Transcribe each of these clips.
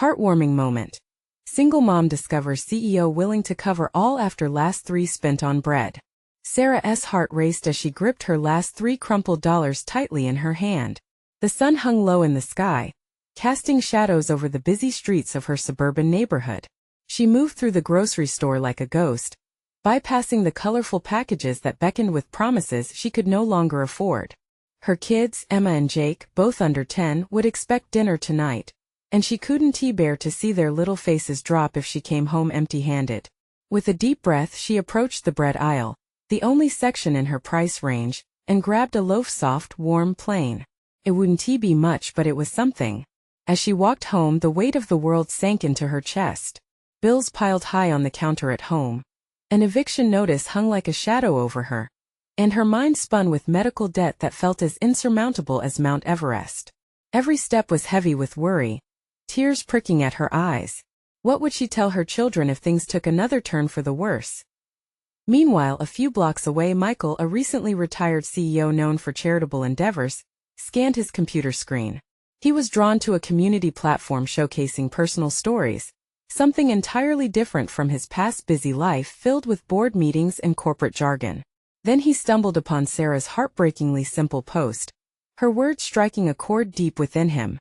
Heartwarming moment. Single mom discovers CEO willing to cover all after last $3 spent on bread. Sarah's heart raced as she gripped her last $3 crumpled dollars tightly in her hand. The sun hung low in the sky, casting shadows over the busy streets of her suburban neighborhood. She moved through the grocery store like a ghost, bypassing the colorful packages that beckoned with promises she could no longer afford. Her kids, Emma and Jake, both under 10, would expect dinner tonight, and she couldn't bear to see their little faces drop if she came home empty-handed. With a deep breath, she approached the bread aisle, the only section in her price range, and grabbed a loaf, soft, warm, plain. It wouldn't be much, but it was something. As she walked home, the weight of the world sank into her chest. Bills piled high on the counter at home. An eviction notice hung like a shadow over her, and her mind spun with medical debt that felt as insurmountable as Mount Everest. Every step was heavy with worry, tears pricking at her eyes. What would she tell her children if things took another turn for the worse? Meanwhile, a few blocks away, Michael, a recently retired CEO known for charitable endeavors, scanned his computer screen. He was drawn to a community platform showcasing personal stories, something entirely different from his past busy life filled with board meetings and corporate jargon. Then he stumbled upon Sarah's heartbreakingly simple post, her words striking a chord deep within him.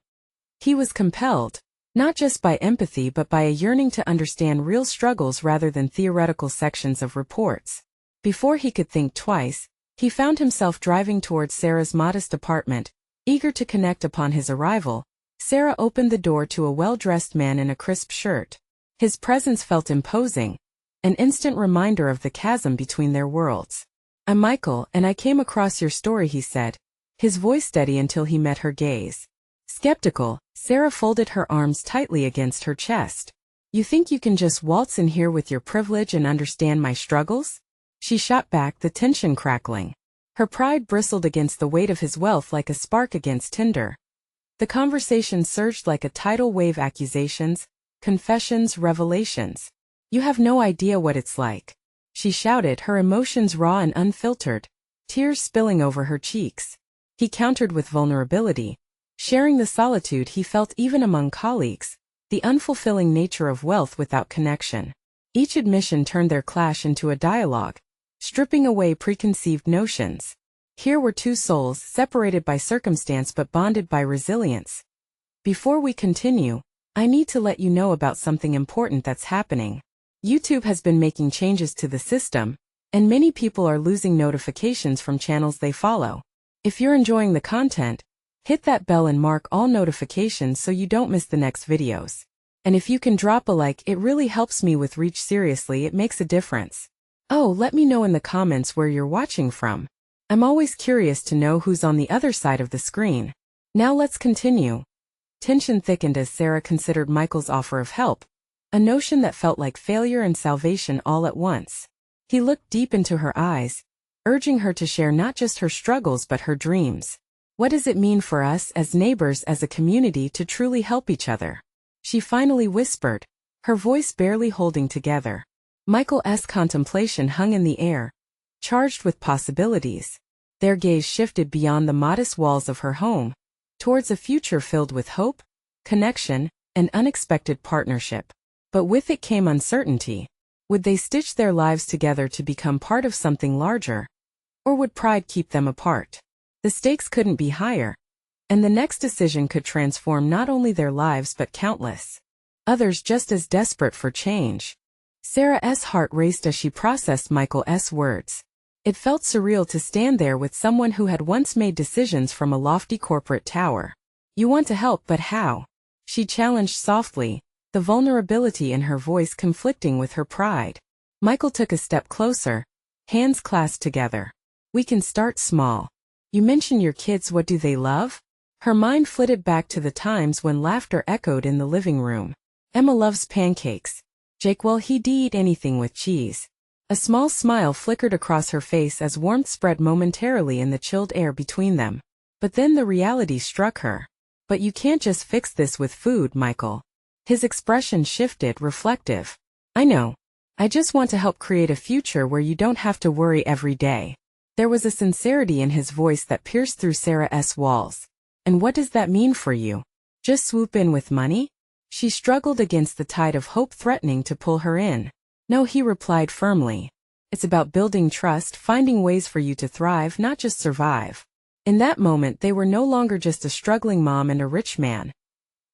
He was compelled, not just by empathy but by a yearning to understand real struggles rather than theoretical sections of reports. Before he could think twice, he found himself driving towards Sarah's modest apartment, eager to connect. Upon his arrival, Sarah opened the door to a well-dressed man in a crisp shirt. His presence felt imposing, an instant reminder of the chasm between their worlds. "I'm Michael, and I came across your story," he said, his voice steady until he met her gaze. Skeptical, Sarah folded her arms tightly against her chest. "You think you can just waltz in here with your privilege and understand my struggles?" She shot back, the tension crackling. Her pride bristled against the weight of his wealth like a spark against tinder. The conversation surged like a tidal wave: accusations, confessions, revelations. "You have no idea what it's like," she shouted, her emotions raw and unfiltered, tears spilling over her cheeks. He countered with vulnerability, sharing the solitude he felt even among colleagues, the unfulfilling nature of wealth without connection. Each admission turned their clash into a dialogue, stripping away preconceived notions. Here were two souls separated by circumstance but bonded by resilience. "Before we continue, I need to let you know about something important that's happening. YouTube has been making changes to the system, and many people are losing notifications from channels they follow. If you're enjoying the content, hit that bell and mark all notifications so you don't miss the next videos. And if you can drop a like, it really helps me with reach. Seriously, it makes a difference. Oh, let me know in the comments where you're watching from. I'm always curious to know who's on the other side of the screen. Now let's continue." Tension thickened as Sarah considered Michael's offer of help, a notion that felt like failure and salvation all at once. He looked deep into her eyes, urging her to share not just her struggles but her dreams. "What does it mean for us as neighbors, as a community, to truly help each other?" she finally whispered, her voice barely holding together. Michael's contemplation hung in the air, charged with possibilities. Their gaze shifted beyond the modest walls of her home, towards a future filled with hope, connection, and unexpected partnership. But with it came uncertainty. Would they stitch their lives together to become part of something larger? Or would pride keep them apart? The stakes couldn't be higher, and the next decision could transform not only their lives but countless others just as desperate for change. Sarah's heart raced as she processed Michael's words. It felt surreal to stand there with someone who had once made decisions from a lofty corporate tower. "You want to help, but how?" she challenged softly, the vulnerability in her voice conflicting with her pride. Michael took a step closer, hands clasped together. "We can start small. You mention your kids, what do they love?" Her mind flitted back to the times when laughter echoed in the living room. "Emma loves pancakes. Jake, well, he'd eat anything with cheese." A small smile flickered across her face as warmth spread momentarily in the chilled air between them. But then the reality struck her. "But you can't just fix this with food, Michael." His expression shifted, reflective. "I know. I just want to help create a future where you don't have to worry every day." There was a sincerity in his voice that pierced through Sarah's walls. "And what does that mean for you? Just swoop in with money?" She struggled against the tide of hope threatening to pull her in. No, he replied firmly. It's about building trust, finding ways for you to thrive, not just survive. In that moment, they were no longer just a struggling mom and a rich man.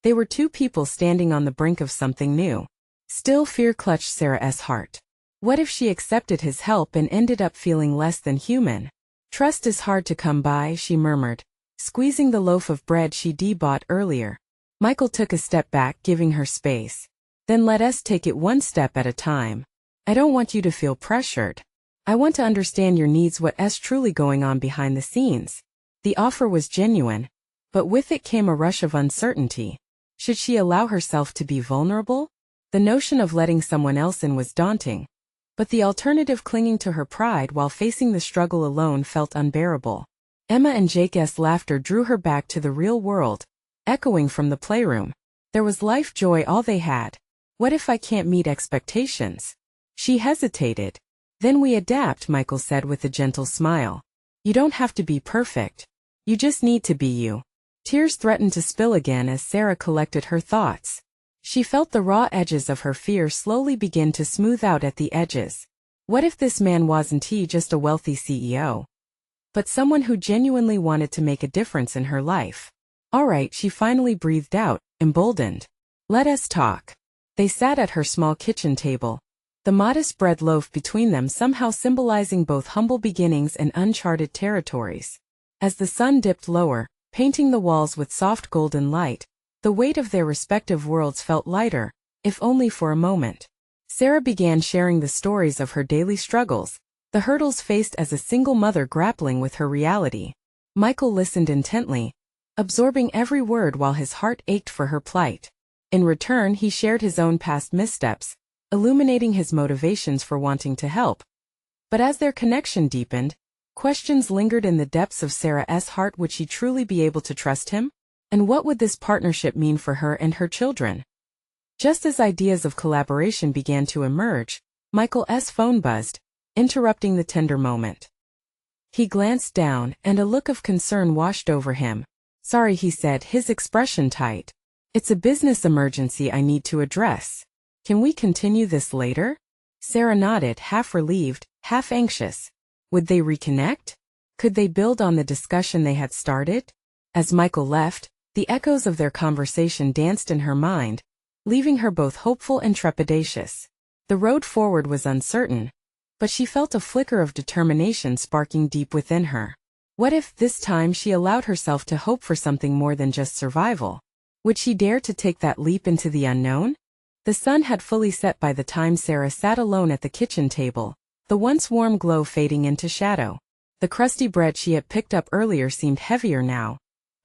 They were two people standing on the brink of something new. Still, fear clutched Sarah's heart. What if she accepted his help and ended up feeling less than human? Trust is hard to come by, she murmured, squeezing the loaf of bread she'd bought earlier. Michael took a step back, giving her space. Then let us take it one step at a time. I don't want you to feel pressured. I want to understand your needs, what's truly going on behind the scenes. The offer was genuine, but with it came a rush of uncertainty. Should she allow herself to be vulnerable? The notion of letting someone else in was daunting, but the alternative, clinging to her pride while facing the struggle alone, felt unbearable. Emma and Jake's laughter drew her back to the real world, echoing from the playroom. There was life, joy, all they had. What if I can't meet expectations? She hesitated. Then we adapt, Michael said with a gentle smile. You don't have to be perfect. You just need to be you. Tears threatened to spill again as Sarah collected her thoughts. She felt the raw edges of her fear slowly begin to smooth out at the edges. What if this man wasn't just a wealthy CEO, but someone who genuinely wanted to make a difference in her life? All right, she finally breathed out, emboldened. Let us talk. They sat at her small kitchen table, the modest bread loaf between them somehow symbolizing both humble beginnings and uncharted territories. As the sun dipped lower, painting the walls with soft golden light, the weight of their respective worlds felt lighter, if only for a moment. Sarah began sharing the stories of her daily struggles, the hurdles faced as a single mother grappling with her reality. Michael listened intently, absorbing every word while his heart ached for her plight. In return, he shared his own past missteps, illuminating his motivations for wanting to help. But as their connection deepened, questions lingered in the depths of Sarah's heart. Would she truly be able to trust him? And what would this partnership mean for her and her children? Just as ideas of collaboration began to emerge, Michael's phone buzzed, interrupting the tender moment. He glanced down, and a look of concern washed over him. Sorry, he said, his expression tight. It's a business emergency I need to address. Can we continue this later? Sarah nodded, half relieved, half anxious. Would they reconnect? Could they build on the discussion they had started? As Michael left, the echoes of their conversation danced in her mind, leaving her both hopeful and trepidatious. The road forward was uncertain, but she felt a flicker of determination sparking deep within her. What if, this time, she allowed herself to hope for something more than just survival? Would she dare to take that leap into the unknown? The sun had fully set by the time Sarah sat alone at the kitchen table, the once warm glow fading into shadow. The crusty bread she had picked up earlier seemed heavier now,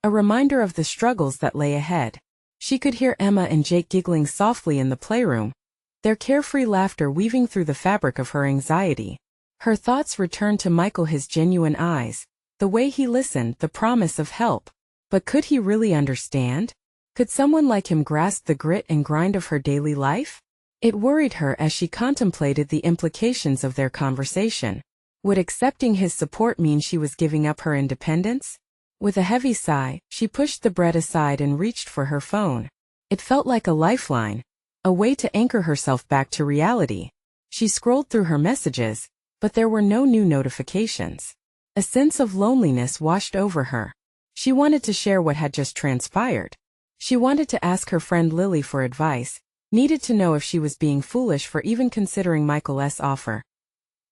a reminder of the struggles that lay ahead. She could hear Emma and Jake giggling softly in the playroom, their carefree laughter weaving through the fabric of her anxiety. Her thoughts returned to Michael, his genuine eyes, the way he listened, the promise of help. But could he really understand? Could someone like him grasp the grit and grind of her daily life? It worried her as she contemplated the implications of their conversation. Would accepting his support mean she was giving up her independence? With a heavy sigh, she pushed the bread aside and reached for her phone. It felt like a lifeline, a way to anchor herself back to reality. She scrolled through her messages, but there were no new notifications. A sense of loneliness washed over her. She wanted to share what had just transpired. She wanted to ask her friend Lily for advice, needed to know if she was being foolish for even considering Michael's offer.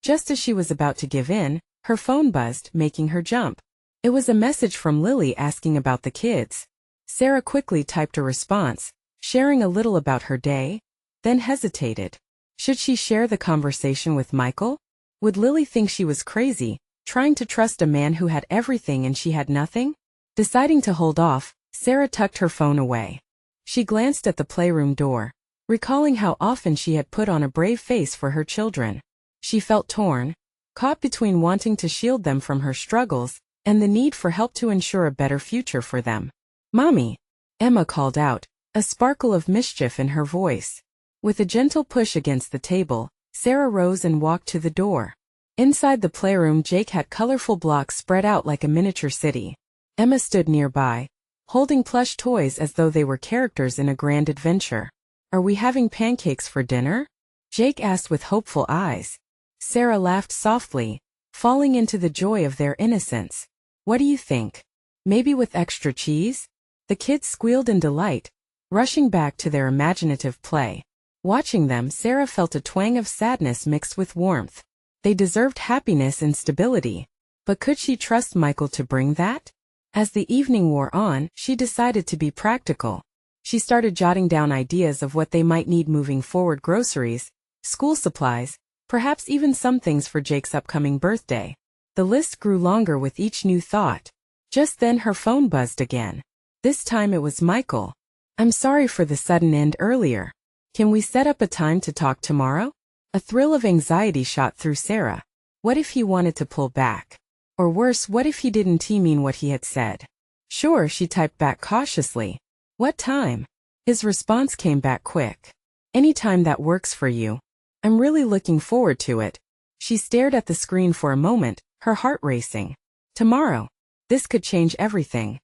Just as she was about to give in, her phone buzzed, making her jump. It was a message from Lily asking about the kids. Sarah quickly typed a response, sharing a little about her day, then hesitated. Should she share the conversation with Michael? Would Lily think she was crazy, trying to trust a man who had everything and she had nothing? Deciding to hold off, Sarah tucked her phone away. She glanced at the playroom door, recalling how often she had put on a brave face for her children. She felt torn, caught between wanting to shield them from her struggles and the need for help to ensure a better future for them. "Mommy," Emma called out, a sparkle of mischief in her voice. With a gentle push against the table, Sarah rose and walked to the door. Inside the playroom, Jake had colorful blocks spread out like a miniature city. Emma stood nearby, holding plush toys as though they were characters in a grand adventure. "Are we having pancakes for dinner?" Jake asked with hopeful eyes. Sarah laughed softly, falling into the joy of their innocence. "What do you think? Maybe with extra cheese?" The kids squealed in delight, rushing back to their imaginative play. Watching them, Sarah felt a twang of sadness mixed with warmth. They deserved happiness and stability. But could she trust Michael to bring that? As the evening wore on, she decided to be practical. She started jotting down ideas of what they might need moving forward: groceries, school supplies, perhaps even some things for Jake's upcoming birthday. The list grew longer with each new thought. Just then her phone buzzed again. This time it was Michael. "I'm sorry for the sudden end earlier. Can we set up a time to talk tomorrow?" A thrill of anxiety shot through Sarah. What if he wanted to pull back? Or worse, what if he didn't mean what he had said? "Sure," she typed back cautiously. "What time?" His response came back quick. "Any time that works for you. I'm really looking forward to it." She stared at the screen for a moment, her heart racing. Tomorrow. This could change everything.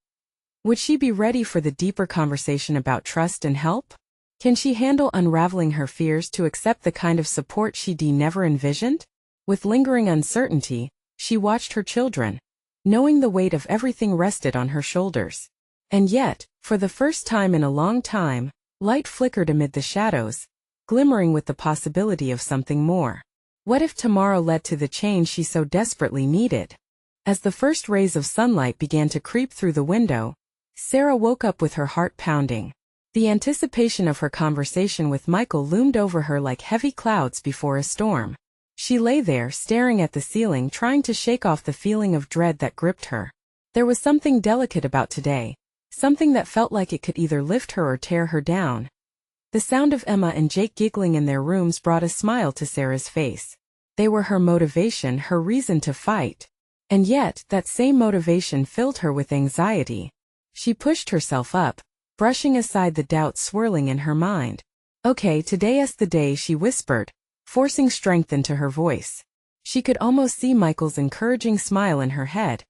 Would she be ready for the deeper conversation about trust and help? Can she handle unraveling her fears to accept the kind of support she'd never envisioned? With lingering uncertainty, she watched her children, knowing the weight of everything rested on her shoulders. And yet, for the first time in a long time, light flickered amid the shadows, glimmering with the possibility of something more. What if tomorrow led to the change she so desperately needed? As the first rays of sunlight began to creep through the window, Sarah woke up with her heart pounding. The anticipation of her conversation with Michael loomed over her like heavy clouds before a storm. She lay there, staring at the ceiling, trying to shake off the feeling of dread that gripped her. There was something delicate about today, something that felt like it could either lift her or tear her down. The sound of Emma and Jake giggling in their rooms brought a smile to Sarah's face. They were her motivation, her reason to fight. And yet, that same motivation filled her with anxiety. She pushed herself up, brushing aside the doubts swirling in her mind. "Okay, today's the day," she whispered, forcing strength into her voice. She could almost see Michael's encouraging smile in her head,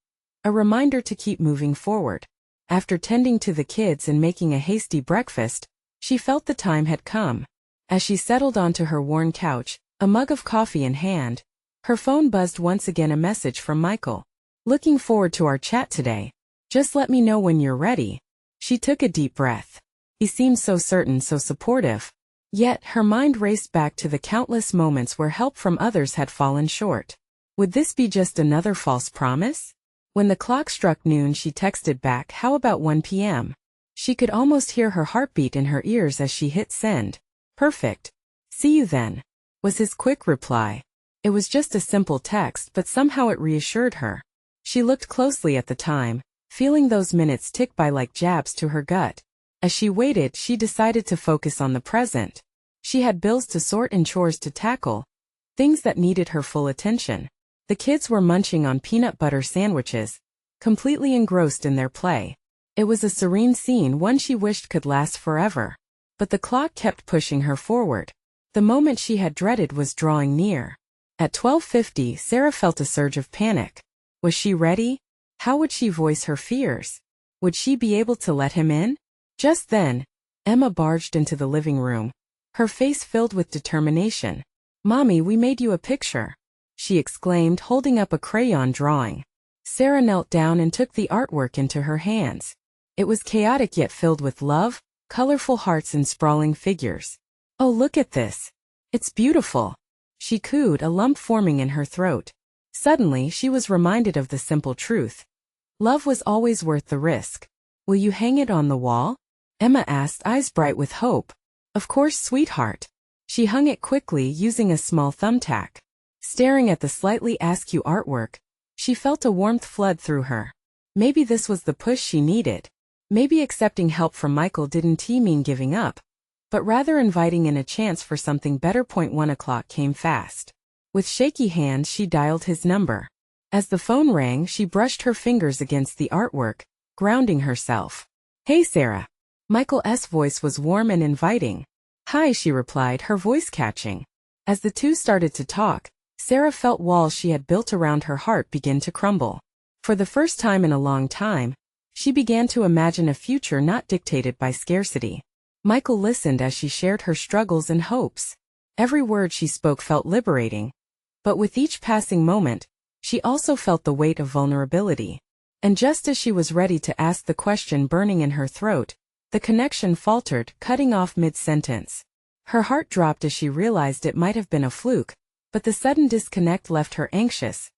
a reminder to keep moving forward. After tending to the kids and making a hasty breakfast, she felt the time had come. As she settled onto her worn couch, a mug of coffee in hand, her phone buzzed once again, a message from Michael. "Looking forward to our chat today. Just let me know when you're ready." She took a deep breath. He seemed so certain, so supportive. Yet, her mind raced back to the countless moments where help from others had fallen short. Would this be just another false promise? When the clock struck noon, she texted back, "How about 1 p.m.? She could almost hear her heartbeat in her ears as she hit send. "Perfect. See you then," was his quick reply. It was just a simple text, but somehow it reassured her. She looked closely at the time, feeling those minutes tick by like jabs to her gut. As she waited, she decided to focus on the present. She had bills to sort and chores to tackle, things that needed her full attention. The kids were munching on peanut butter sandwiches, completely engrossed in their play. It was a serene scene, one she wished could last forever. But the clock kept pushing her forward. The moment she had dreaded was drawing near. At 12:50, Sarah felt a surge of panic. Was she ready? How would she voice her fears? Would she be able to let him in? Just then, Emma barged into the living room, her face filled with determination. "Mommy, we made you a picture," she exclaimed, holding up a crayon drawing. Sarah knelt down and took the artwork into her hands. It was chaotic yet filled with love, colorful hearts and sprawling figures. "Oh, look at this. It's beautiful," she cooed, a lump forming in her throat. Suddenly, she was reminded of the simple truth. Love was always worth the risk. "Will you hang it on the wall?" Emma asked, eyes bright with hope. "Of course, sweetheart." She hung it quickly, using a small thumbtack. Staring at the slightly askew artwork, she felt a warmth flood through her. Maybe this was the push she needed. Maybe accepting help from Michael didn't mean giving up, but rather inviting in a chance for something better. 1 o'clock came fast. With shaky hands, she dialed his number. As the phone rang, she brushed her fingers against the artwork, grounding herself. "Hey, Sarah." Michael's voice was warm and inviting. "Hi," she replied, her voice catching. As the two started to talk, Sarah felt walls she had built around her heart begin to crumble. For the first time in a long time, She began to imagine a future not dictated by scarcity. Michael listened as she shared her struggles and hopes. Every word she spoke felt liberating. But with each passing moment, she also felt the weight of vulnerability. And just as she was ready to ask the question burning in her throat, the connection faltered, cutting off mid-sentence. Her heart dropped as she realized it might have been a fluke, but the sudden disconnect left her anxious.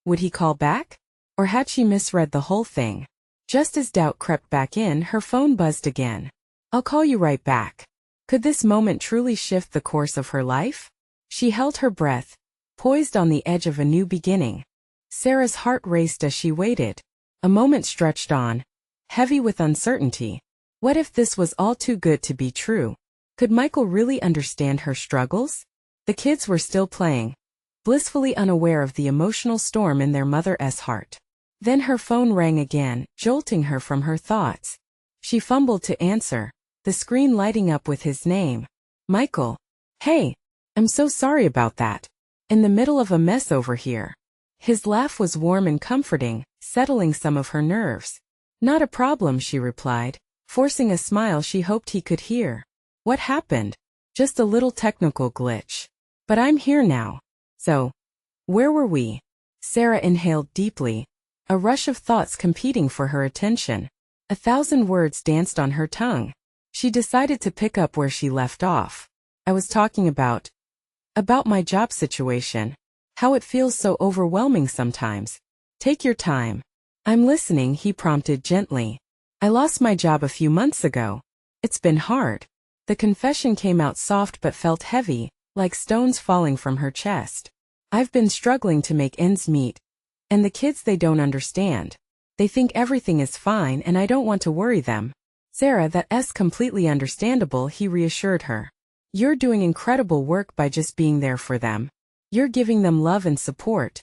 Would he call back? Or had she misread the whole thing? Just as doubt crept back in, her phone buzzed again. "I'll call you right back." Could this moment truly shift the course of her life? She held her breath, poised on the edge of a new beginning. Sarah's heart raced as she waited. A moment stretched on, heavy with uncertainty. What if this was all too good to be true? Could Michael really understand her struggles? The kids were still playing, blissfully unaware of the emotional storm in their mother's heart. Then her phone rang again, jolting her from her thoughts. She fumbled to answer, the screen lighting up with his name. "Michael. Hey. I'm so sorry about that. In the middle of a mess over here." His laugh was warm and comforting, settling some of her nerves. "Not a problem," she replied, forcing a smile she hoped he could hear. "What happened?" "Just a little technical glitch. But I'm here now." "So, where were we?" Sarah inhaled deeply, a rush of thoughts competing for her attention. 1,000 words danced on her tongue. She decided to pick up where she left off. "I was talking about my job situation. How it feels so overwhelming sometimes." "Take your time." "I'm listening," he prompted gently. "I lost my job a few months ago. It's been hard." The confession came out soft but felt heavy, like stones falling from her chest. "I've been struggling to make ends meet. And the kids, they don't understand. They think everything is fine and I don't want to worry them." "Sarah, that's completely understandable," he reassured her. "You're doing incredible work by just being there for them. You're giving them love and support.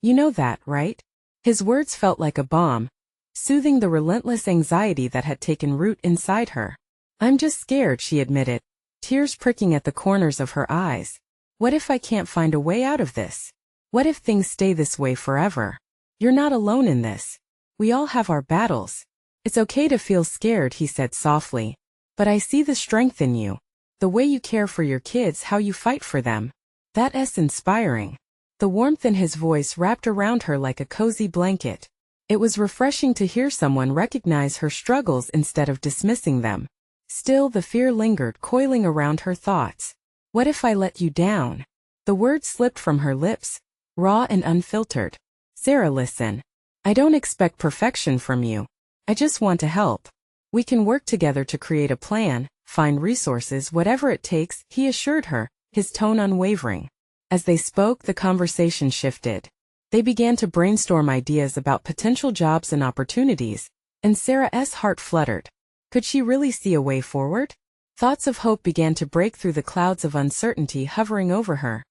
You know that, right?" His words felt like a balm, soothing the relentless anxiety that had taken root inside her. "I'm just scared," she admitted, tears pricking at the corners of her eyes. "What if I can't find a way out of this? What if things stay this way forever?" "You're not alone in this. We all have our battles. It's okay to feel scared," he said softly. "But I see the strength in you. The way you care for your kids, how you fight for them. That's inspiring." The warmth in his voice wrapped around her like a cozy blanket. It was refreshing to hear someone recognize her struggles instead of dismissing them. Still, the fear lingered, coiling around her thoughts. "What if I let you down?" The words slipped from her lips, raw and unfiltered. "Sarah, listen. I don't expect perfection from you. I just want to help. We can work together to create a plan, find resources, whatever it takes," he assured her, his tone unwavering. As they spoke, the conversation shifted. They began to brainstorm ideas about potential jobs and opportunities, and Sarah's heart fluttered. Could she really see a way forward? Thoughts of hope began to break through the clouds of uncertainty hovering over her.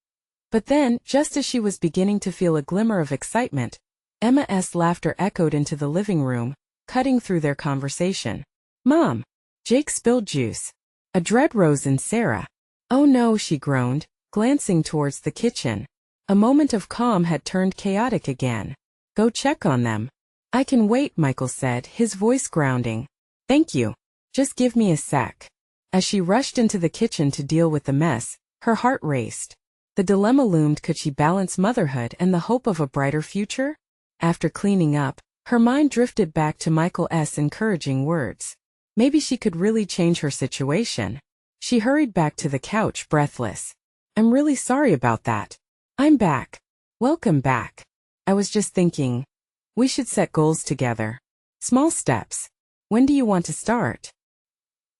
But then, just as she was beginning to feel a glimmer of excitement, Emma's laughter echoed into the living room, cutting through their conversation. "Mom!" Jake spilled juice. A dread rose in Sarah. "Oh no," she groaned, glancing towards the kitchen. A moment of calm had turned chaotic again. "Go check on them." "I can wait," Michael said, his voice grounding. "Thank you. Just give me a sec." As she rushed into the kitchen to deal with the mess, her heart raced. The dilemma loomed: could she balance motherhood and the hope of a brighter future? After cleaning up, her mind drifted back to Michael's encouraging words. Maybe she could really change her situation. She hurried back to the couch, breathless. "I'm really sorry about that." "I'm back." "Welcome back. I was just thinking, we should set goals together. Small steps. When do you want to start?"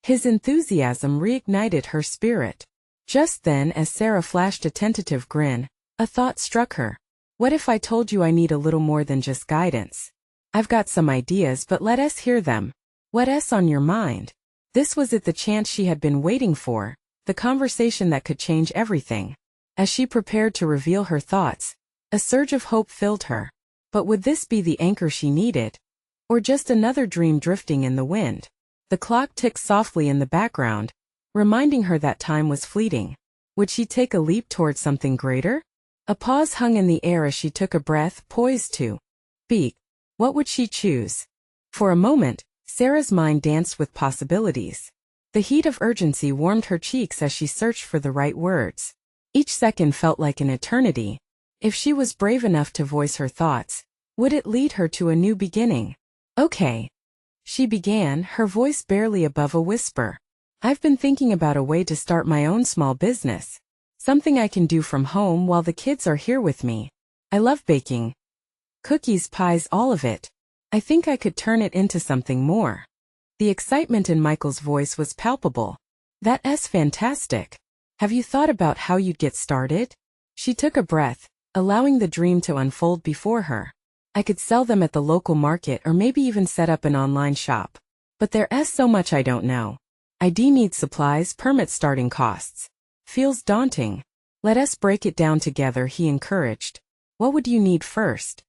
His enthusiasm reignited her spirit. Just then, as Sarah flashed a tentative grin, a thought struck her. "What if I told you I need a little more than just guidance? I've got some ideas, but let us hear them. What's on your mind?" This was it, the chance she had been waiting for, the conversation that could change everything. As she prepared to reveal her thoughts, a surge of hope filled her. But would this be the anchor she needed? Or just another dream drifting in the wind? The clock ticked softly in the background, reminding her that time was fleeting. Would she take a leap toward something greater? A pause hung in the air as she took a breath, poised to speak. What would she choose? For a moment, Sarah's mind danced with possibilities. The heat of urgency warmed her cheeks as she searched for the right words. Each second felt like an eternity. If she was brave enough to voice her thoughts, would it lead her to a new beginning? Okay. She began, her voice barely above a whisper. I've been thinking about a way to start my own small business. Something I can do from home while the kids are here with me. I love baking. Cookies, pies, all of it. I think I could turn it into something more. The excitement in Michael's voice was palpable. That's fantastic. Have you thought about how you'd get started? She took a breath, allowing the dream to unfold before her. I could sell them at the local market or maybe even set up an online shop. But there's so much I don't know. ID needs supplies, permit starting costs. Feels daunting. Let us break it down together, he encouraged. What would you need first?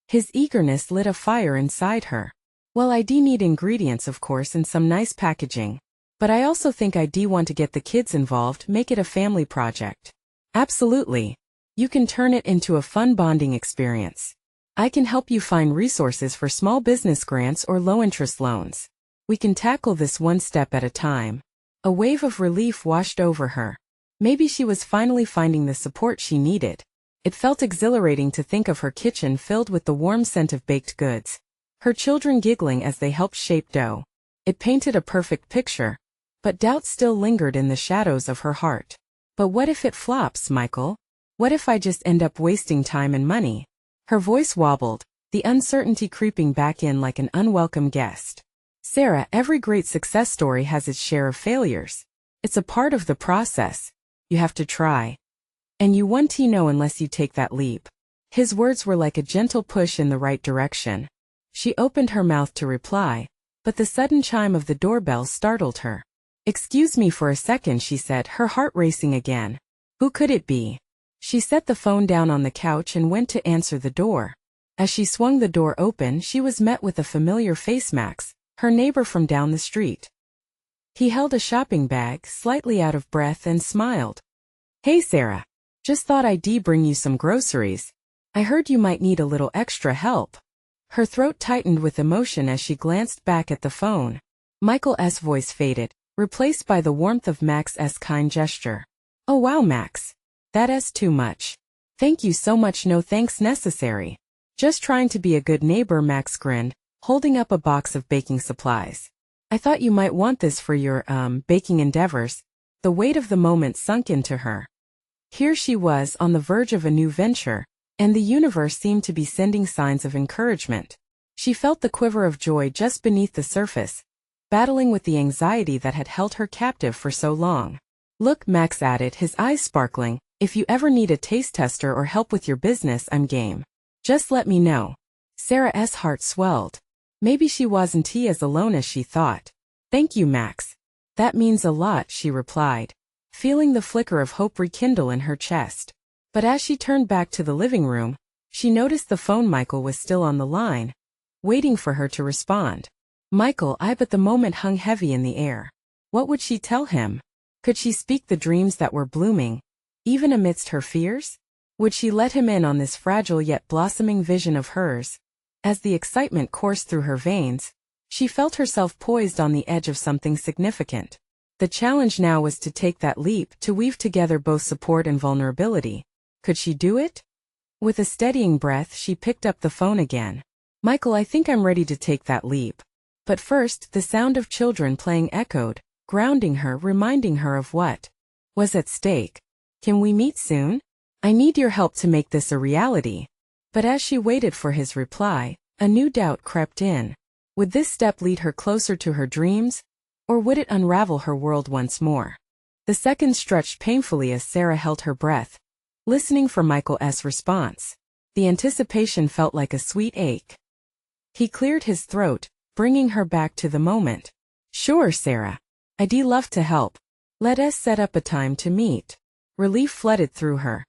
His eagerness lit a fire inside her. Well, ID need ingredients, of course, and some nice packaging. But I also think ID want to get the kids involved, make it a family project. Absolutely. You can turn it into a fun bonding experience. I can help you find resources for small business grants or low-interest loans. We can tackle this one step at a time. A wave of relief washed over her. Maybe she was finally finding the support she needed. It felt exhilarating to think of her kitchen filled with the warm scent of baked goods. Her children giggling as they helped shape dough. It painted a perfect picture. But doubt still lingered in the shadows of her heart. But what if it flops, Michael? What if I just end up wasting time and money? Her voice wobbled, the uncertainty creeping back in like an unwelcome guest. Sarah, every great success story has its share of failures. It's a part of the process. You have to try. And you won't know unless you take that leap. His words were like a gentle push in the right direction. She opened her mouth to reply, but the sudden chime of the doorbell startled her. Excuse me for a second, she said, her heart racing again. Who could it be? She set the phone down on the couch and went to answer the door. As she swung the door open, she was met with a familiar face, Max, her neighbor from down the street. He held a shopping bag, slightly out of breath, and smiled. Hey Sarah. Just thought I'd bring you some groceries. I heard you might need a little extra help. Her throat tightened with emotion as she glanced back at the phone. Michael's voice faded, replaced by the warmth of Max's kind gesture. Oh wow, Max. That's too much. Thank you so much, no thanks necessary. Just trying to be a good neighbor, Max grinned, holding up a box of baking supplies. I thought you might want this for your, baking endeavors. The weight of the moment sunk into her. Here she was on the verge of a new venture, and the universe seemed to be sending signs of encouragement. She felt the quiver of joy just beneath the surface, battling with the anxiety that had held her captive for so long. Look, Max added, his eyes sparkling, if you ever need a taste tester or help with your business, I'm game. Just let me know. Sarah's heart swelled. Maybe she wasn't as alone as she thought. Thank you, Max. That means a lot, she replied, feeling the flicker of hope rekindle in her chest. But as she turned back to the living room, she noticed the phone. Michael was still on the line, waiting for her to respond. But the moment hung heavy in the air. What would she tell him? Could she speak the dreams that were blooming, even amidst her fears? Would she let him in on this fragile yet blossoming vision of hers? As the excitement coursed through her veins, she felt herself poised on the edge of something significant. The challenge now was to take that leap, to weave together both support and vulnerability. Could she do it? With a steadying breath, she picked up the phone again. Michael, I think I'm ready to take that leap. But first, the sound of children playing echoed, grounding her, reminding her of what was at stake. Can we meet soon? I need your help to make this a reality. But as she waited for his reply, a new doubt crept in. Would this step lead her closer to her dreams, or would it unravel her world once more? The seconds stretched painfully as Sarah held her breath, listening for Michael's response. The anticipation felt like a sweet ache. He cleared his throat, bringing her back to the moment. Sure, Sarah. I'd love to help. Let us set up a time to meet. Relief flooded through her.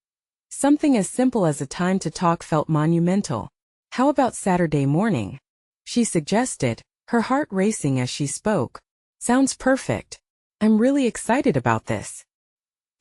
Something as simple as a time to talk felt monumental. How about Saturday morning? She suggested, her heart racing as she spoke. Sounds perfect. I'm really excited about this.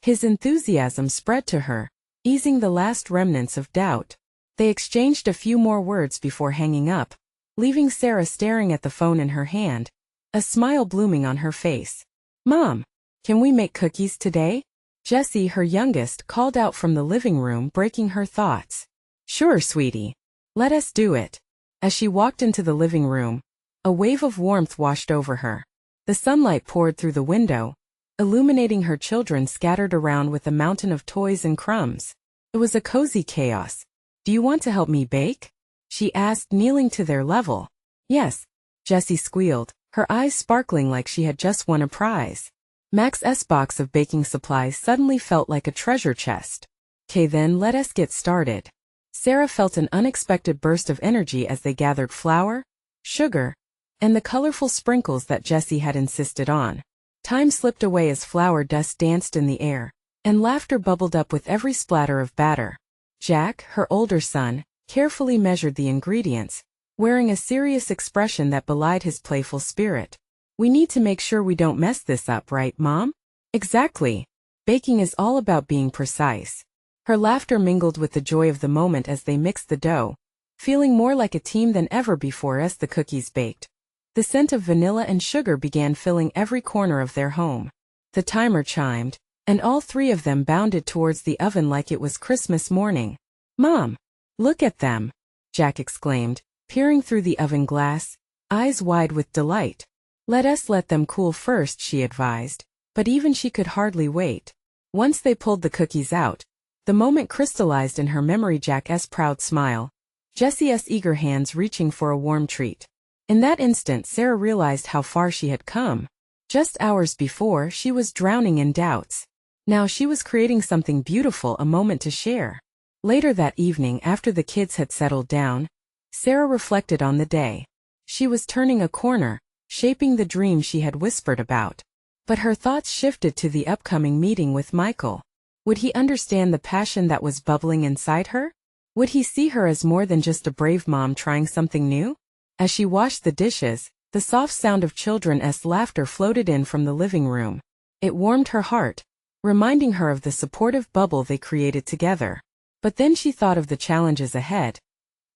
His enthusiasm spread to her, easing the last remnants of doubt. They exchanged a few more words before hanging up, leaving Sarah staring at the phone in her hand, a smile blooming on her face. "Mom, can we make cookies today?" Jessie, her youngest, called out from the living room, breaking her thoughts. "Sure, sweetie. Let us do it." As she walked into the living room, a wave of warmth washed over her. The sunlight poured through the window, illuminating her children scattered around with a mountain of toys and crumbs. It was a cozy chaos. "Do you want to help me bake?" she asked, kneeling to their level. "Yes," Jessie squealed, her eyes sparkling like she had just won a prize. Max's box of baking supplies suddenly felt like a treasure chest. "'Kay then, let us get started." Sarah felt an unexpected burst of energy as they gathered flour, sugar, and the colorful sprinkles that Jessie had insisted on. Time slipped away as flour dust danced in the air, and laughter bubbled up with every splatter of batter. Jack, her older son, carefully measured the ingredients, wearing a serious expression that belied his playful spirit. "We need to make sure we don't mess this up, right, Mom?" "Exactly. Baking is all about being precise." Her laughter mingled with the joy of the moment as they mixed the dough, feeling more like a team than ever before as the cookies baked. The scent of vanilla and sugar began filling every corner of their home. The timer chimed, and all three of them bounded towards the oven like it was Christmas morning. "Mom, look at them!" Jack exclaimed, peering through the oven glass, eyes wide with delight. Let them cool first," she advised, but even she could hardly wait. Once they pulled the cookies out, the moment crystallized in her memory: Jack's proud smile, Jessie's eager hands reaching for a warm treat. In that instant, Sarah realized how far she had come. Just hours before, she was drowning in doubts. Now she was creating something beautiful, a moment to share. Later that evening, after the kids had settled down, Sarah reflected on the day. She was turning a corner, shaping the dream she had whispered about. But her thoughts shifted to the upcoming meeting with Michael. Would he understand the passion that was bubbling inside her? Would he see her as more than just a brave mom trying something new? As she washed the dishes, the soft sound of children's laughter floated in from the living room. It warmed her heart, reminding her of the supportive bubble they created together. But then she thought of the challenges ahead.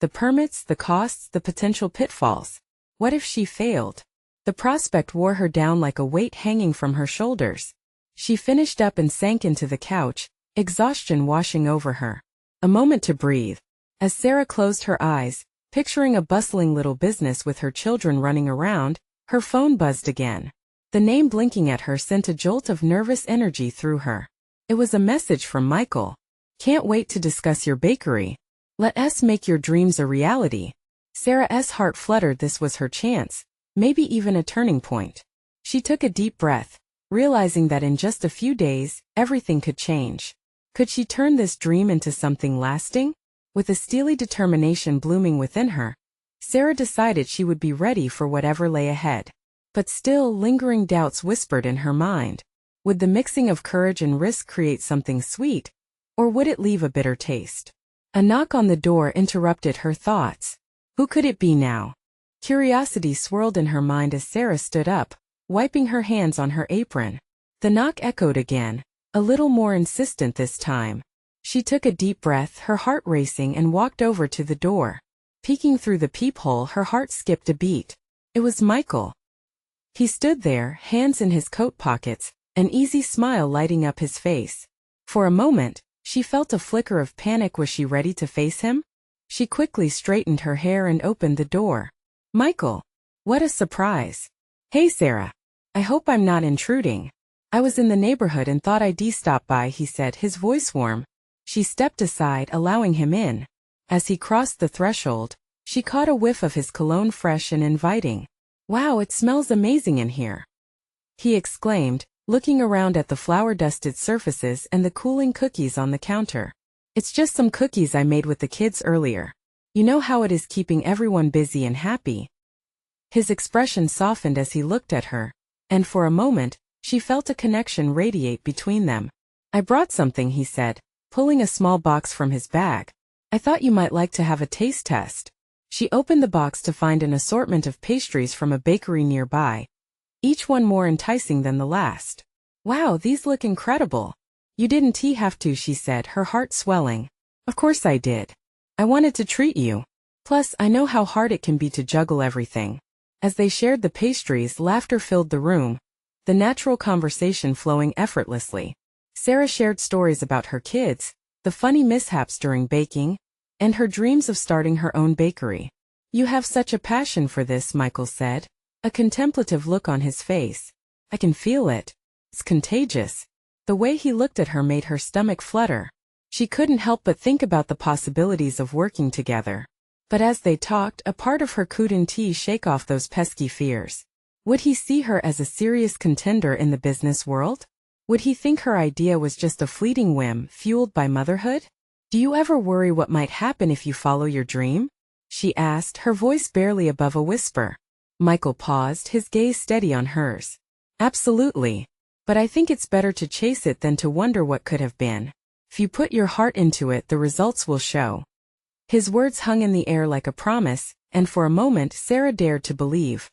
The permits, the costs, the potential pitfalls. What if she failed? The prospect wore her down like a weight hanging from her shoulders. She finished up and sank into the couch, exhaustion washing over her. A moment to breathe. As Sarah closed her eyes, picturing a bustling little business with her children running around, her phone buzzed again. The name blinking at her sent a jolt of nervous energy through her. It was a message from Michael. "Can't wait to discuss your bakery. Let us make your dreams a reality." Sarah's heart fluttered. This was her chance, maybe even a turning point. She took a deep breath, realizing that in just a few days, everything could change. Could she turn this dream into something lasting? With a steely determination blooming within her, Sarah decided she would be ready for whatever lay ahead. But still, lingering doubts whispered in her mind. Would the mixing of courage and risk create something sweet, or would it leave a bitter taste? A knock on the door interrupted her thoughts. Who could it be now? Curiosity swirled in her mind as Sarah stood up, wiping her hands on her apron. The knock echoed again, a little more insistent this time. She took a deep breath, her heart racing, and walked over to the door. Peeking through the peephole, her heart skipped a beat. It was Michael. He stood there, hands in his coat pockets, an easy smile lighting up his face. For a moment, she felt a flicker of panic. Was she ready to face him? She quickly straightened her hair and opened the door. "Michael, what a surprise." "Hey Sarah. I hope I'm not intruding. I was in the neighborhood and thought I'd stop by," he said, his voice warm. She stepped aside, allowing him in. As he crossed the threshold, she caught a whiff of his cologne, fresh and inviting. "Wow, it smells amazing in here," he exclaimed, looking around at the flour-dusted surfaces and the cooling cookies on the counter. "It's just some cookies I made with the kids earlier. You know how it is keeping everyone busy and happy." His expression softened as he looked at her, and for a moment, she felt a connection radiate between them. "I brought something," he said, pulling a small box from his bag. "I thought you might like to have a taste test." She opened the box to find an assortment of pastries from a bakery nearby, each one more enticing than the last. "Wow, these look incredible." "You didn't have to," she said, her heart swelling. "Of course I did. I wanted to treat you." Plus, I know how hard it can be to juggle everything. As they shared the pastries, laughter filled the room, the natural conversation flowing effortlessly. Sarah shared stories about her kids, the funny mishaps during baking, and her dreams of starting her own bakery. "You have such a passion for this," Michael said, a contemplative look on his face. "I can feel it. It's contagious." The way he looked at her made her stomach flutter. She couldn't help but think about the possibilities of working together. But as they talked, a part of her couldn't shake off those pesky fears. Would he see her as a serious contender in the business world? Would he think her idea was just a fleeting whim fueled by motherhood? "Do you ever worry what might happen if you follow your dream?" she asked, her voice barely above a whisper. Michael paused, his gaze steady on hers. "Absolutely. But I think it's better to chase it than to wonder what could have been. If you put your heart into it, the results will show." His words hung in the air like a promise, and for a moment Sarah dared to believe.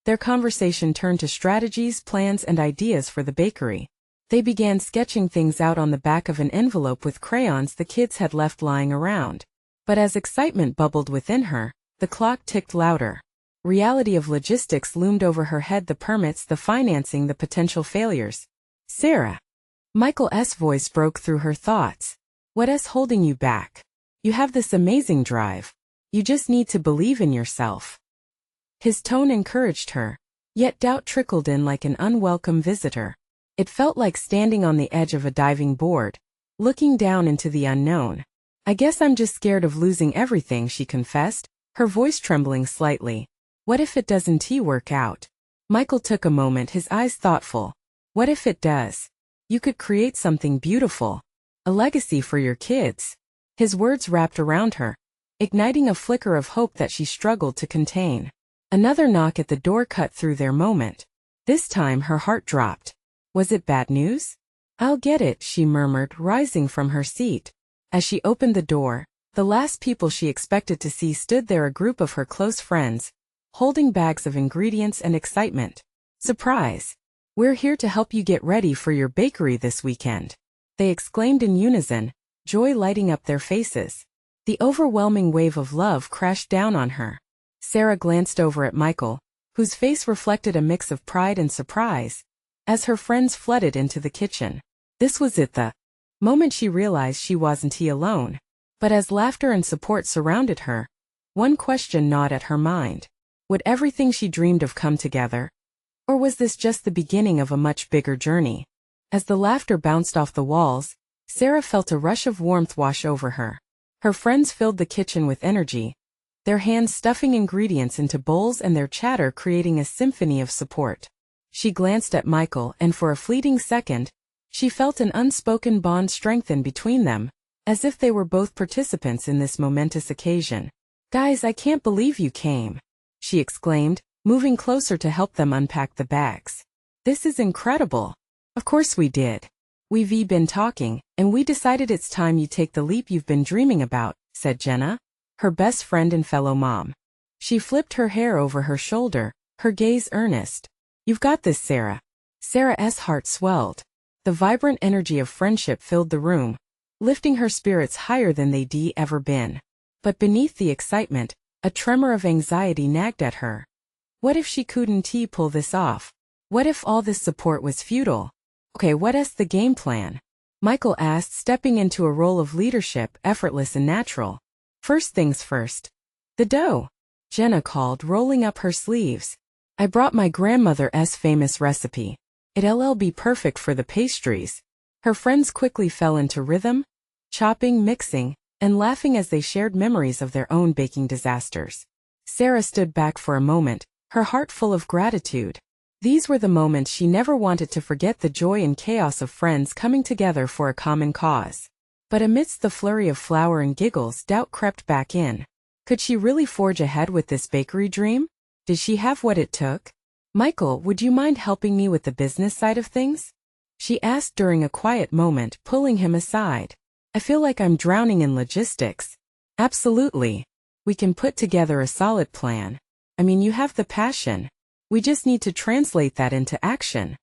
Their conversation turned to strategies, plans, and ideas for the bakery. They began sketching things out on the back of an envelope with crayons the kids had left lying around. But as excitement bubbled within her, the clock ticked louder. Reality of logistics loomed over her head: the permits, the financing, the potential failures. "Sarah." Michael's voice broke through her thoughts. "What is holding you back? You have this amazing drive. You just need to believe in yourself." His tone encouraged her, yet doubt trickled in like an unwelcome visitor. It felt like standing on the edge of a diving board, looking down into the unknown. "I guess I'm just scared of losing everything," she confessed, her voice trembling slightly. "What if it doesn't work out?" Michael took a moment, his eyes thoughtful. "What if it does? You could create something beautiful. A legacy for your kids." His words wrapped around her, igniting a flicker of hope that she struggled to contain. Another knock at the door cut through their moment. This time her heart dropped. Was it bad news? "I'll get it," she murmured, rising from her seat. As she opened the door, the last people she expected to see stood there, a group of her close friends, holding bags of ingredients and excitement. "Surprise! We're here to help you get ready for your bakery this weekend," they exclaimed in unison, joy lighting up their faces. The overwhelming wave of love crashed down on her. Sarah glanced over at Michael, whose face reflected a mix of pride and surprise, as her friends flooded into the kitchen. This was it, the moment she realized she wasn't alone. But as laughter and support surrounded her, one question gnawed at her mind. Would everything she dreamed of come together? Or was this just the beginning of a much bigger journey? As the laughter bounced off the walls, Sarah felt a rush of warmth wash over her. Her friends filled the kitchen with energy, their hands stuffing ingredients into bowls and their chatter creating a symphony of support. She glanced at Michael, and for a fleeting second, she felt an unspoken bond strengthen between them, as if they were both participants in this momentous occasion. "Guys, I can't believe you came," she exclaimed, moving closer to help them unpack the bags. "This is incredible." "Of course we did. We've been talking, and we decided it's time you take the leap you've been dreaming about," said Jenna, her best friend and fellow mom. She flipped her hair over her shoulder, her gaze earnest. "You've got this, Sarah." Sarah's heart swelled. The vibrant energy of friendship filled the room, lifting her spirits higher than they'd ever been. But beneath the excitement, a tremor of anxiety nagged at her. What if she couldn't pull this off? What if all this support was futile? "Okay, what's the game plan?" Michael asked, stepping into a role of leadership, effortless and natural. "First things first. The dough," Jenna called, rolling up her sleeves. "I brought my grandmother's famous recipe. It'll be perfect for the pastries." Her friends quickly fell into rhythm, chopping, mixing, and laughing as they shared memories of their own baking disasters. Sarah stood back for a moment, her heart full of gratitude. These were the moments she never wanted to forget, the joy and chaos of friends coming together for a common cause. But amidst the flurry of flour and giggles, doubt crept back in. Could she really forge ahead with this bakery dream? Did she have what it took? "Michael, would you mind helping me with the business side of things?" she asked during a quiet moment, pulling him aside. "I feel like I'm drowning in logistics." "Absolutely. We can put together a solid plan. I mean, you have the passion. We just need to translate that into action."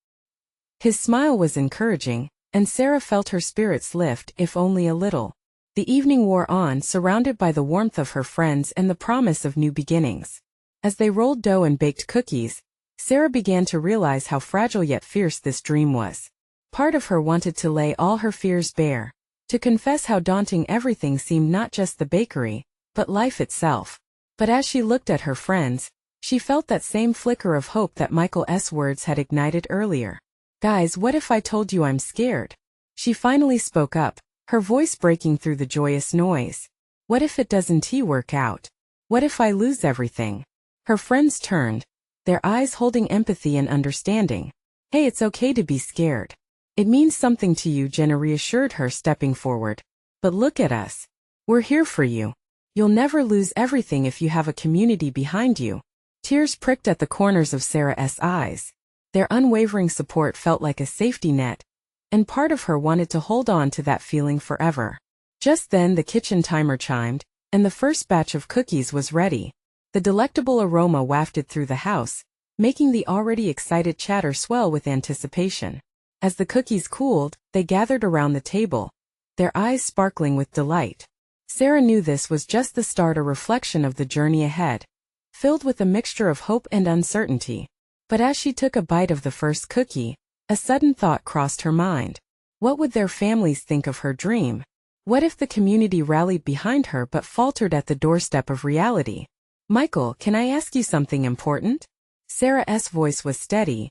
His smile was encouraging, and Sarah felt her spirits lift, if only a little. The evening wore on, surrounded by the warmth of her friends and the promise of new beginnings. As they rolled dough and baked cookies, Sarah began to realize how fragile yet fierce this dream was. Part of her wanted to lay all her fears bare, to confess how daunting everything seemed, not just the bakery, but life itself. But as she looked at her friends, she felt that same flicker of hope that Michael's words had ignited earlier. "Guys, what if I told you I'm scared?" She finally spoke up, her voice breaking through the joyous noise. "What if it doesn't work out? What if I lose everything?" Her friends turned, their eyes holding empathy and understanding. "Hey, it's okay to be scared. It means something to you," Jenna reassured her, stepping forward. "But look at us. We're here for you. You'll never lose everything if you have a community behind you." Tears pricked at the corners of Sarah's eyes. Their unwavering support felt like a safety net, and part of her wanted to hold on to that feeling forever. Just then the kitchen timer chimed, and the first batch of cookies was ready. The delectable aroma wafted through the house, making the already excited chatter swell with anticipation. As the cookies cooled, they gathered around the table, their eyes sparkling with delight. Sarah knew this was just the start, a reflection of the journey ahead, filled with a mixture of hope and uncertainty. But as she took a bite of the first cookie, a sudden thought crossed her mind. What would their families think of her dream? What if the community rallied behind her but faltered at the doorstep of reality? "Michael, can I ask you something important?" Sarah's voice was steady,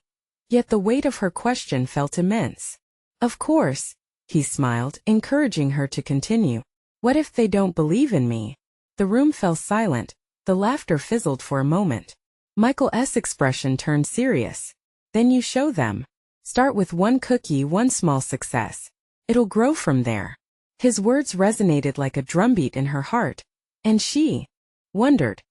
yet the weight of her question felt immense. "Of course," he smiled, encouraging her to continue. "What if they don't believe in me?" The room fell silent, the laughter fizzled for a moment. Michael's expression turned serious. "Then you show them. Start with one cookie, one small success. It'll grow from there." His words resonated like a drumbeat in her heart, and she wondered,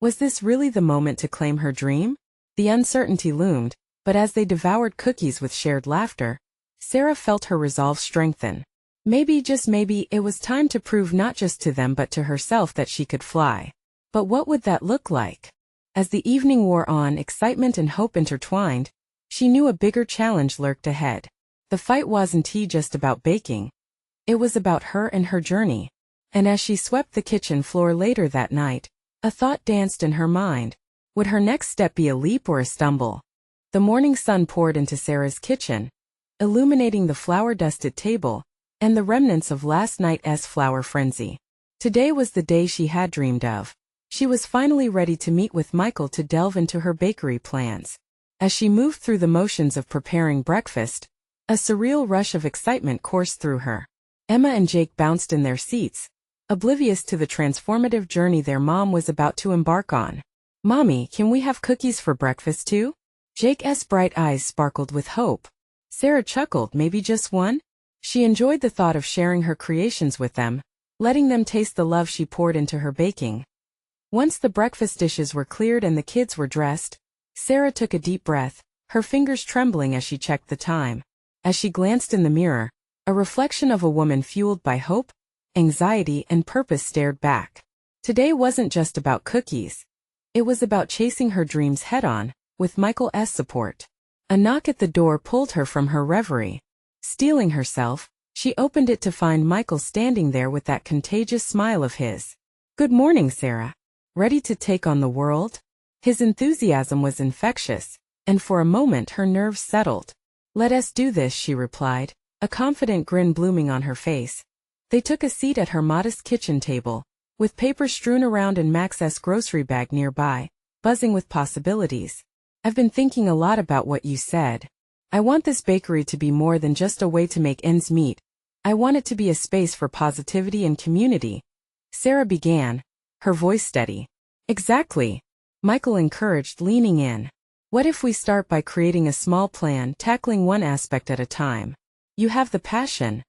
was this really the moment to claim her dream? The uncertainty loomed, but as they devoured cookies with shared laughter, Sarah felt her resolve strengthen. Maybe, just maybe, it was time to prove not just to them but to herself that she could fly. But what would that look like? As the evening wore on, excitement and hope intertwined, she knew a bigger challenge lurked ahead. The fight wasn't just about baking. It was about her and her journey. And as she swept the kitchen floor later that night, a thought danced in her mind. Would her next step be a leap or a stumble? The morning sun poured into Sarah's kitchen, illuminating the flour-dusted table and the remnants of last night's flour frenzy. Today was the day she had dreamed of. She was finally ready to meet with Michael to delve into her bakery plans. As she moved through the motions of preparing breakfast, a surreal rush of excitement coursed through her. Emma and Jake bounced in their seats, oblivious to the transformative journey their mom was about to embark on. "Mommy, can we have cookies for breakfast too?" Jake's bright eyes sparkled with hope. Sarah chuckled, maybe just one? She enjoyed the thought of sharing her creations with them, letting them taste the love she poured into her baking. Once the breakfast dishes were cleared and the kids were dressed, Sarah took a deep breath, her fingers trembling as she checked the time. As she glanced in the mirror, a reflection of a woman fueled by hope, anxiety, and purpose stared back. Today wasn't just about cookies. It was about chasing her dreams head-on, with Michael's support. A knock at the door pulled her from her reverie. Steeling herself, she opened it to find Michael standing there with that contagious smile of his. "Good morning, Sarah. Ready to take on the world?" His enthusiasm was infectious, and for a moment her nerves settled. "Let us do this," she replied, a confident grin blooming on her face. They took a seat at her modest kitchen table, with paper strewn around and Max's grocery bag nearby, buzzing with possibilities. "I've been thinking a lot about what you said. I want this bakery to be more than just a way to make ends meet. I want it to be a space for positivity and community." Sarah began, her voice steady. "Exactly," Michael encouraged, leaning in. "What if we start by creating a small plan, tackling one aspect at a time? You have the passion.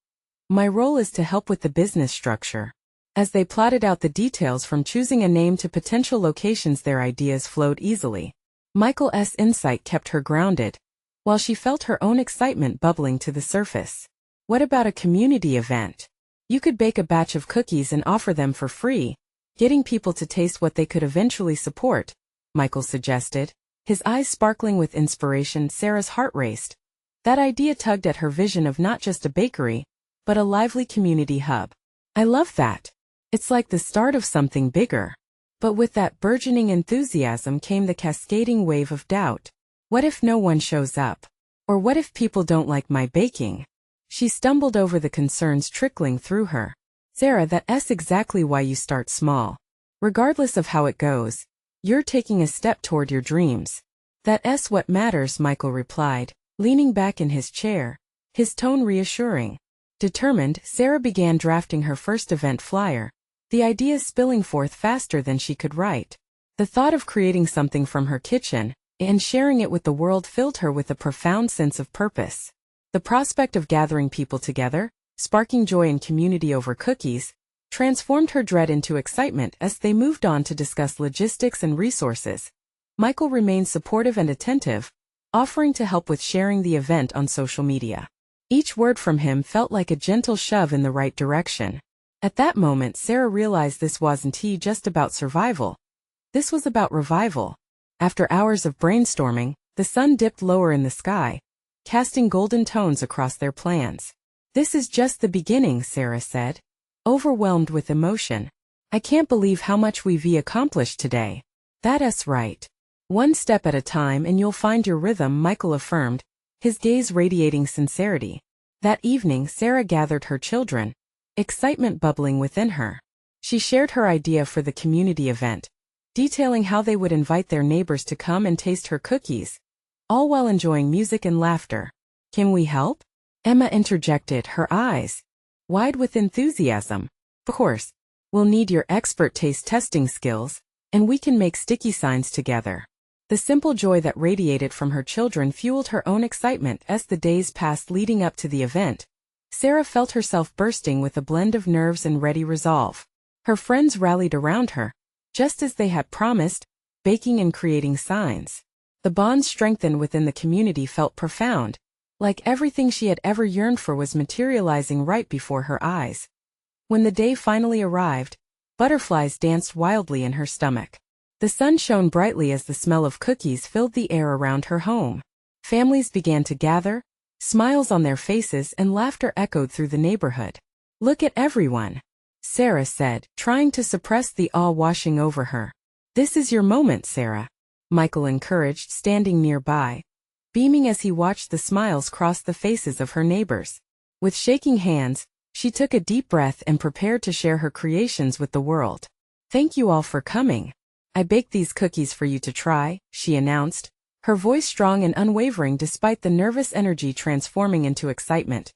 My role is to help with the business structure." As they plotted out the details from choosing a name to potential locations, their ideas flowed easily. Michael's insight kept her grounded, while she felt her own excitement bubbling to the surface. "What about a community event? You could bake a batch of cookies and offer them for free, getting people to taste what they could eventually support," Michael suggested, his eyes sparkling with inspiration. Sarah's heart raced. That idea tugged at her vision of not just a bakery, but a lively community hub. I love that. It's like the start of something bigger. But with that burgeoning enthusiasm came the cascading wave of doubt. What if no one shows up? Or what if people don't like my baking? She stumbled over the concerns trickling through her. Sarah, that's exactly why you start small. Regardless of how it goes, you're taking a step toward your dreams. That's what matters, Michael replied, leaning back in his chair, his tone reassuring. Determined, Sarah began drafting her first event flyer, the ideas spilling forth faster than she could write. The thought of creating something from her kitchen and sharing it with the world filled her with a profound sense of purpose. The prospect of gathering people together, sparking joy and community over cookies, transformed her dread into excitement as they moved on to discuss logistics and resources. Michael remained supportive and attentive, offering to help with sharing the event on social media. Each word from him felt like a gentle shove in the right direction. At that moment, Sarah realized this wasn't just about survival. This was about revival. After hours of brainstorming, the sun dipped lower in the sky, casting golden tones across their plans. This is just the beginning, Sarah said, overwhelmed with emotion. I can't believe how much we've accomplished today. That's right. One step at a time and you'll find your rhythm, Michael affirmed, his gaze radiating sincerity. That evening, Sarah gathered her children, excitement bubbling within her. She shared her idea for the community event, detailing how they would invite their neighbors to come and taste her cookies, all while enjoying music and laughter. Can we help? Emma interjected, her eyes wide with enthusiasm. Of course, we'll need your expert taste testing skills, and we can make sticky signs together. The simple joy that radiated from her children fueled her own excitement as the days passed leading up to the event. Sarah felt herself bursting with a blend of nerves and ready resolve. Her friends rallied around her, just as they had promised, baking and creating signs. The bond strengthened within the community felt profound, like everything she had ever yearned for was materializing right before her eyes. When the day finally arrived, butterflies danced wildly in her stomach. The sun shone brightly as the smell of cookies filled the air around her home. Families began to gather, smiles on their faces and laughter echoed through the neighborhood. Look at everyone, Sarah said, trying to suppress the awe washing over her. This is your moment, Sarah, Michael encouraged, standing nearby, beaming as he watched the smiles cross the faces of her neighbors. With shaking hands, she took a deep breath and prepared to share her creations with the world. Thank you all for coming. I baked these cookies for you to try, she announced, her voice strong and unwavering despite the nervous energy transforming into excitement.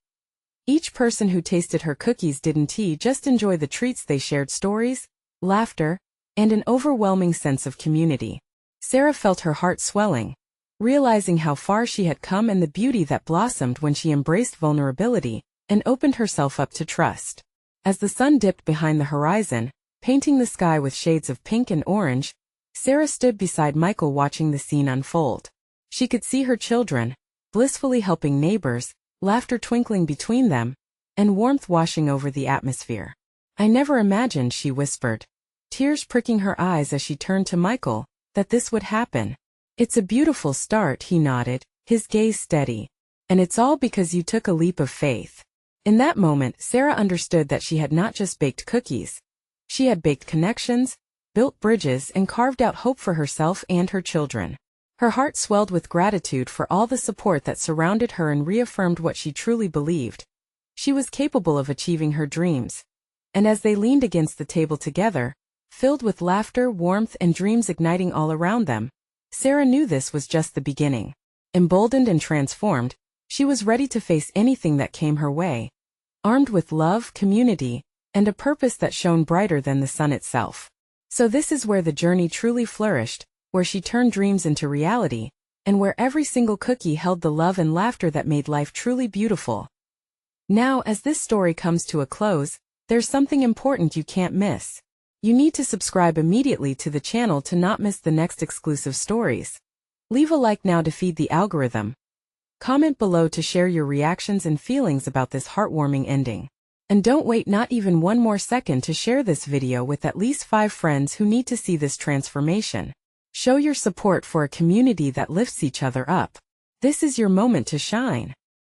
Each person who tasted her cookies didn't just enjoy the treats, they shared stories, laughter, and an overwhelming sense of community. Sarah felt her heart swelling, realizing how far she had come and the beauty that blossomed when she embraced vulnerability and opened herself up to trust. As the sun dipped behind the horizon, painting the sky with shades of pink and orange, Sarah stood beside Michael watching the scene unfold. She could see her children, blissfully helping neighbors, laughter twinkling between them, and warmth washing over the atmosphere. I never imagined, she whispered, tears pricking her eyes as she turned to Michael, that this would happen. It's a beautiful start, he nodded, his gaze steady. And it's all because you took a leap of faith. In that moment, Sarah understood that she had not just baked cookies. She had baked connections, built bridges, and carved out hope for herself and her children. Her heart swelled with gratitude for all the support that surrounded her and reaffirmed what she truly believed. She was capable of achieving her dreams. And as they leaned against the table together, filled with laughter, warmth, and dreams igniting all around them, Sarah knew this was just the beginning. Emboldened and transformed, she was ready to face anything that came her way, armed with love, community, and a purpose that shone brighter than the sun itself. So this is where the journey truly flourished, where she turned dreams into reality, and where every single cookie held the love and laughter that made life truly beautiful. Now, as this story comes to a close, there's something important you can't miss. You need to subscribe immediately to the channel to not miss the next exclusive stories. Leave a like now to feed the algorithm. Comment below to share your reactions and feelings about this heartwarming ending. And don't wait not even one more second to share this video with at least 5 friends who need to see this transformation. Show your support for a community that lifts each other up. This is your moment to shine.